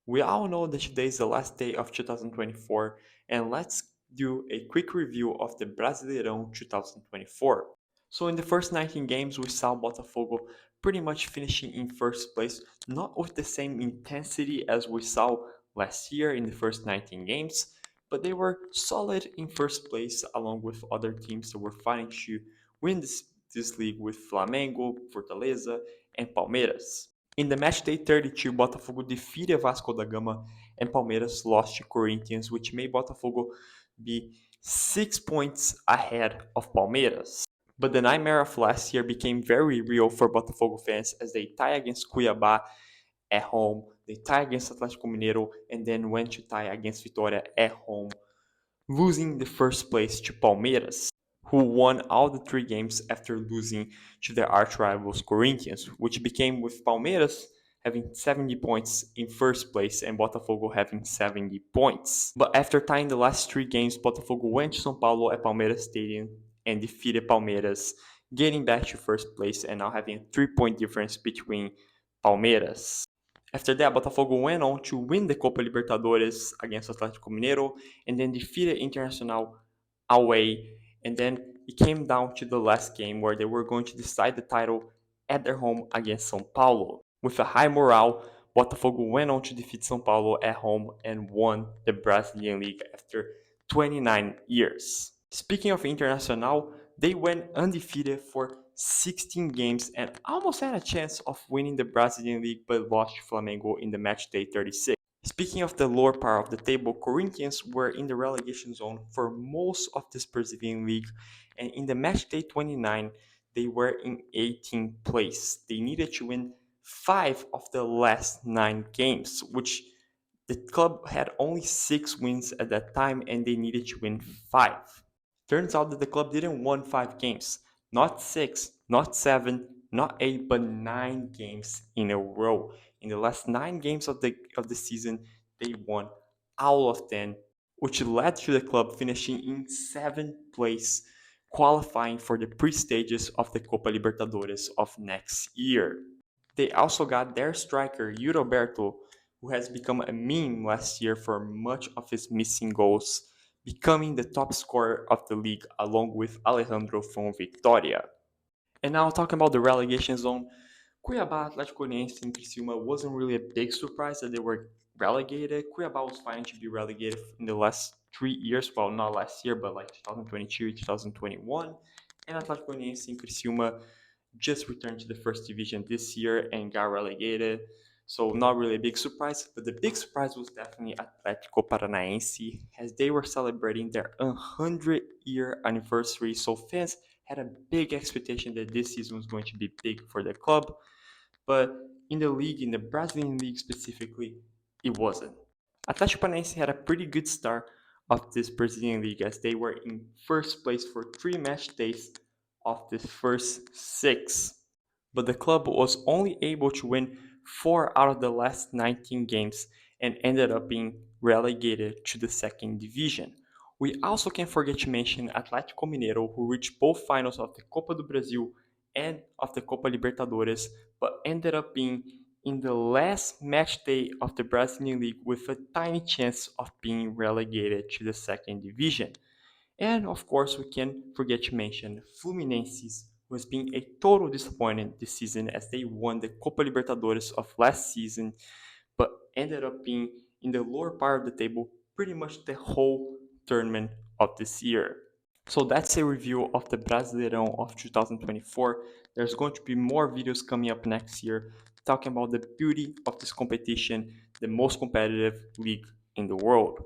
We all know that today is the last day of 2024, and let's do a quick review of the Brasileirão 2024. So, in the first 19 games, we saw Botafogo pretty much finishing in first place, not with the same intensity as we saw last year in the first 19 games, but they were solid in first place along with other teams that were fighting to win this league with Flamengo, Fortaleza, and Palmeiras. In the matchday 32, Botafogo defeated Vasco da Gama and Palmeiras lost to Corinthians, which made Botafogo be 6 points ahead of Palmeiras. But the nightmare of last year became very real for Botafogo fans as they tie against Cuiabá at home, they tie against Atlético Mineiro, and then went to tie against Vitória at home, losing the first place to Palmeiras, who won all the three games after losing to their arch rivals Corinthians, which became with Palmeiras having 70 points in first place and Botafogo having 70 points. But after tying the last three games, Botafogo went to São Paulo at Palmeiras Stadium and defeated Palmeiras, getting back to first place and now having a 3-point difference between Palmeiras. After that, Botafogo went on to win the Copa Libertadores against Atlético Mineiro and then defeated Internacional away. And then it came down to the last game where they were going to decide the title at their home against São Paulo. With a high morale, Botafogo went on to defeat São Paulo at home and won the Brazilian League after 29 years. Speaking of Internacional, they went undefeated for 16 games and almost had a chance of winning the Brazilian League but lost to Flamengo in the match day 36. Speaking of the lower part of the table, Corinthians were in the relegation zone for most of this Brazilian League, and in the match day 29, they were in 18th place. They needed to win 5 of the last 9 games, which the club had only 6 wins at that time and they needed to win 5. Turns out that the club didn't win 5 games, not 6, not 7, not 8, but 9 games in a row. In the last 9 games of the season, they won all of them, which led to the club finishing in 7th place, qualifying for the pre-stages of the Copa Libertadores of next year. They also got their striker, Roberto, who has become a meme last year for much of his missing goals, becoming the top scorer of the league along with Alejandro from Vitória. And now talking about the relegation zone, Cuiabá, Atlético Goianiense, and Criciúma wasn't really a big surprise that they were relegated. Cuiabá was fighting to be relegated in the last 3 years, well, not last year, but like 2022, 2021. And Atlético Goianiense and Criciúma just returned to the first division this year and got relegated. So not really a big surprise, but the big surprise was definitely Atlético Paranaense as they were celebrating their 100-year anniversary. So fans had a big expectation that this season was going to be big for the club, but in the league, in the Brazilian league specifically, it wasn't. Atlético Paranaense had a pretty good start of this Brazilian league as they were in first place for 3 match days of the first 6. But the club was only able to win 4 out of the last 19 games and ended up being relegated to the second division. We also can't forget to mention Atlético Mineiro, who reached both finals of the Copa do Brasil and of the Copa Libertadores, but ended up being in the last match day of the Brazilian League with a tiny chance of being relegated to the second division. And of course, we can't forget to mention Fluminense, who has been a total disappointment this season as they won the Copa Libertadores of last season, but ended up being in the lower part of the table pretty much the whole tournament of this year. So that's a review of the Brasileirão of 2024. There's going to be more videos coming up next year talking about the beauty of this competition, the most competitive league in the world.